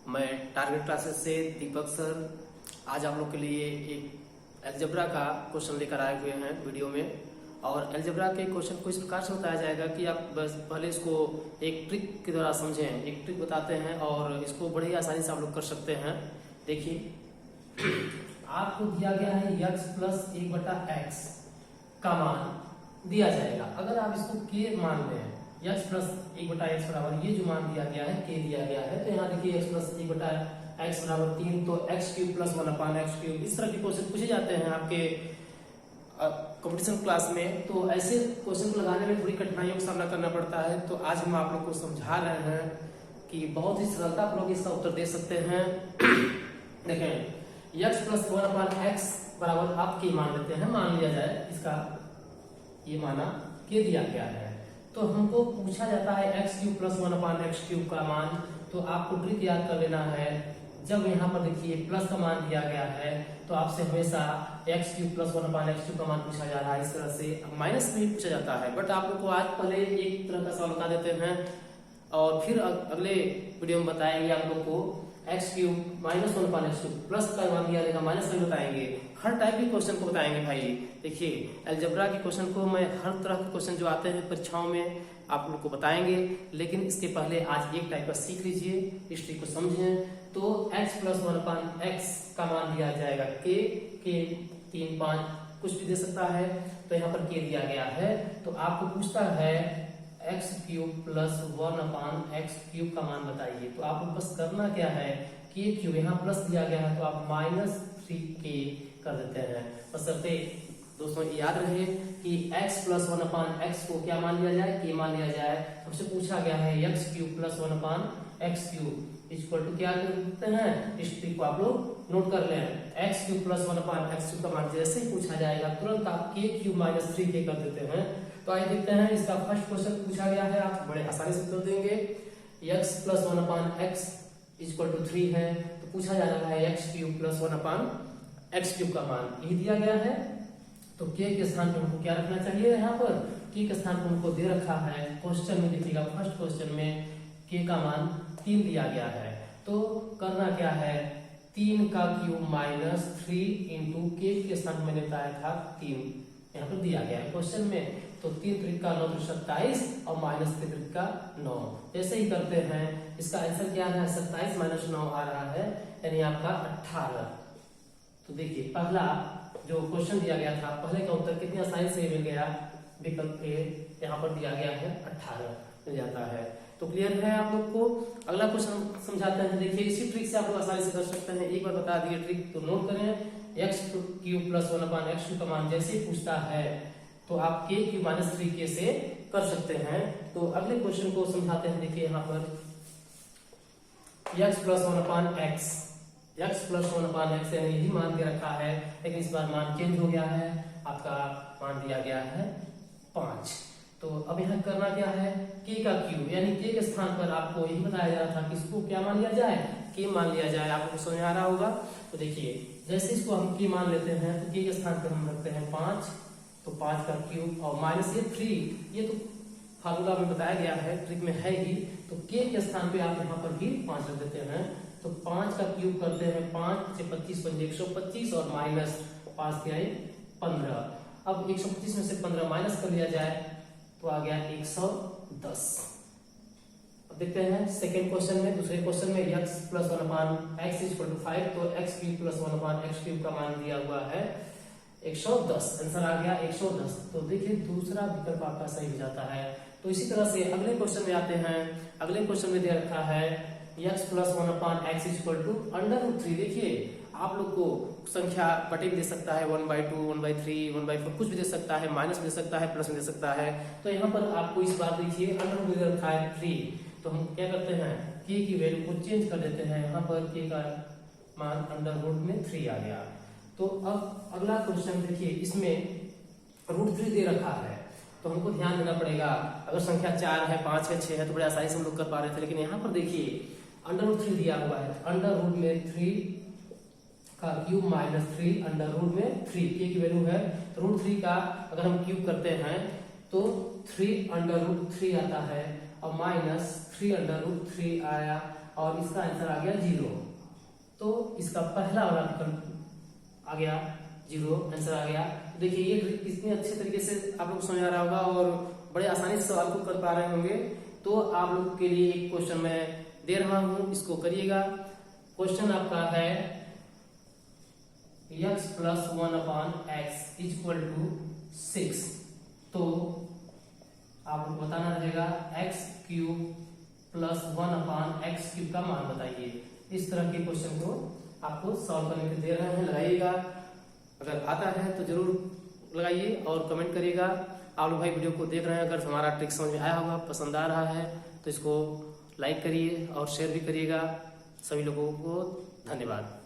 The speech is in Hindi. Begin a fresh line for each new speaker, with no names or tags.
मैं टारगेट क्लासेस से दीपक सर आज आप लोग के लिए एक अलजेब्रा का क्वेश्चन लेकर आए हुए हैं वीडियो में। और अलजेब्रा के क्वेश्चन को इस प्रकार से बताया जाएगा कि आप बस पहले इसको एक ट्रिक के द्वारा समझें। एक ट्रिक बताते हैं और इसको बड़ी आसानी से आप लोग कर सकते हैं। देखिए, आपको दिया गया है x प्लस 1/x का मान दिया जाएगा। अगर आप इसको k मान लें, x प्लस 1/x बराबर ये जो मान दिया गया है k दिया गया है, तो यहाँ देखिए x प्लस 1/x बराबर 3, तो x³ प्लस 1/x³। इस तरह के क्वेश्चन पूछे जाते हैं आपके कंपटीशन क्लास में। तो ऐसे क्वेश्चन को लगाने में थोड़ी कठिनाइयों का सामना करना पड़ता है। तो आज हम आप लोग को समझा रहे हैं कि बहुत ही सरलता आप लोग इसका उत्तर दे सकते हैं। देखें, x प्लस 1/x बराबर आप k मान लेते हैं, मान लिया जाए इसका ये माना k दिया गया है। तो हमको पूछा जाता है x³ प्लस 1/x³ का मान। तो आपको ट्रिक याद कर लेना है। जब यहाँ पर देखिए प्लस का मान दिया गया है तो आपसे हमेशा x³ प्लस 1/x³ का मान पूछा जा रहा है। इस तरह से माइनस में भी पूछा जाता है, बट आप लोग को आज पहले एक तरह का सवाल बता देते हैं और फिर अगले वीडियो में बताएंगे आप लोग को x³ माइनस 1/x³ प्लस का मान दिया जाएगा, माइनस का बताएंगे। हर टाइप के क्वेश्चन को बताएंगे भाई। देखिए, अलजेब्रा के क्वेश्चन को मैं हर तरह के क्वेश्चन जो आते हैं परीक्षाओं में आप लोग को बताएंगे, लेकिन इसके पहले आज एक टाइप का सीख लीजिए, इस ट्रिक को समझें। तो x प्लस 1/x का मान दिया जाएगा k 3, 5 कुछ भी दे सकता है। तो यहाँ पर k दिया गया है, तो आपको पूछता है x³ प्लस 1/x³ का मान बताइए। तो आपको बस करना क्या है, k³ यहाँ प्लस दिया गया है तो आप -3k कर देते हैं। बशर्ते दोस्तों याद रहे कि x प्लस 1/x को क्या मान लिया जाए, k मान लिया जाए। हमसे पूछा गया है x³ plus 1/x³ equal to क्या करते हैं, इस ट्रिक को आप लोग नोट कर लें। x³ प्लस 1/x³ का मान जैसे ही पूछा जाएगा तुरंत आप k³ माइनस 3k कर देते हैं। तो आइए देखते हैं, इसका फर्स्ट क्वेश्चन पूछा गया है, आप बड़े आसानी से कर देंगे। x plus 1/x equal to 3 है, तो पूछा जा रहा है x³ प्लस 1/x³ का मान यही दिया गया है। तो k के स्थान पर हमको क्या रखना चाहिए, यहाँ पर k के स्थान पर हमको दे रखा है क्वेश्चन में। देखिएगा फर्स्ट क्वेश्चन में k का मान 3 दिया गया है। तो करना क्या है, 3 का क्यूब माइनस 3 इंटू k के स्थान मैंने बताया था 3 यहाँ पर दिया गया है क्वेश्चन में। तो 3 त्रिक का 9 27 और माइनस 3 त्रिक का 9। जैसे ही करते हैं इसका आंसर क्या है, 27 माइनस 9 आ रहा है, यानी आपका 18। तो देखिए पहला जो क्वेश्चन दिया गया था, पहले का उत्तर कितनी आसानी से मिल गया, विकल्प ए यहाँ पर दिया गया है 18 मिल जाता है। तो क्लियर है आप लोग को। अगला क्वेश्चन समझाते हैं। देखिए, इसी ट्रिक से आप लोग आसानी से कर सकते हैं। एक बार बता दिए ट्रिक, तो नोट करें। x³ प्लस 1/x³ का मान जैसे ही पूछता है तो आप k³ माइनस 3k से कर सकते हैं। तो अगले क्वेश्चन को समझाते हैं। देखिए यहाँ पर x प्लस 1/x यानी यही मान दे रखा है, लेकिन इस बार मान चेंज हो गया है। आपका मान दिया गया है 5। तो अब यहाँ करना क्या है, k का क्यूब यानी k के स्थान पर आपको यही बताया जा रहा था कि इसको क्या मान लिया जाए, k मान लिया जाए। आपको समझ आ रहा होगा। तो देखिए, जैसे इसको हम k मान लेते हैं तो k के स्थान पर हम रखते हैं 5, तो 5 का क्यूब और माइनस ये 3, ये तो फार्मूला में बताया गया है, ट्रिक में है ही। तो k के स्थान पे आप यहाँ पर भी 5 रख देते हैं। तो 5 का क्यूब करते हैं, 5 से 25 पंजे 125 और माइनस 5 के 15। अब 125 में से 15 माइनस कर लिया जाए तो आ गया 110। अब देखते हैं सेकेंड क्वेश्चन में, दूसरे क्वेश्चन में x plus 1/x equal to 5, तो x³ प्लस 1/x³ का मान दिया हुआ है 110। आंसर आ गया 110। तो देखिए दूसरा विकल्प आपका सही हो जाता है। तो इसी तरह से अगले क्वेश्चन में आते हैं। अगले क्वेश्चन में दे रखा है x plus 1/x equal to √3। देखिए आप लोग को संख्या बटे में दे सकता है, 1/2, 1/3, 1/4 कुछ भी दे सकता है, माइनस दे सकता है, प्लस में दे सकता है। तो यहाँ पर आपको इस बार देखिए √3 दे रखा है 3, तो हम क्या करते हैं k की वैल्यू को चेंज कर देते हैं। यहाँ पर k का मान √3 आ गया। तो अब अगला क्वेश्चन देखिए, इसमें √3 दे रखा है तो हमको ध्यान देना पड़ेगा। अगर संख्या 4 है, 5 है, 6 है तो बड़े आसानी से हम लोग कर पा रहे थे, लेकिन यहाँ पर देखिए √3 दिया हुआ है। √3 का क्यूब माइनस 3 √3 k की वैल्यू है √3 का अगर हम क्यूब करते हैं तो 3 √3 आता है और माइनस 3√3 आया और इसका आंसर आ गया 0। तो इसका पहला वाला विकल्प आ गया 0, आंसर आ गया। देखिए ये कितने अच्छे तरीके से आप लोग समझ आ रहा होगा और बड़े आसानी से सवाल को कर पा रहे होंगे। तो आप लोग के लिए एक क्वेश्चन मैं दे रहा हूं, इसको करिएगा। क्वेश्चन आपका है x + 1/x = 6। तो आप लोग बताना रहेगा x³ + 1/x³ का मान बताइए। इस तरह के क्वेश्चन को आपको सॉल्व करने के दे रहे हैं, लगाइएगा। अगर आता है तो जरूर लगाइए और कमेंट करिएगा। आप लोग भाई वीडियो को देख रहे हैं, अगर हमारा ट्रिक समझ में आया होगा, पसंद आ रहा है तो इसको लाइक करिए और शेयर भी करिएगा। सभी लोगों को धन्यवाद।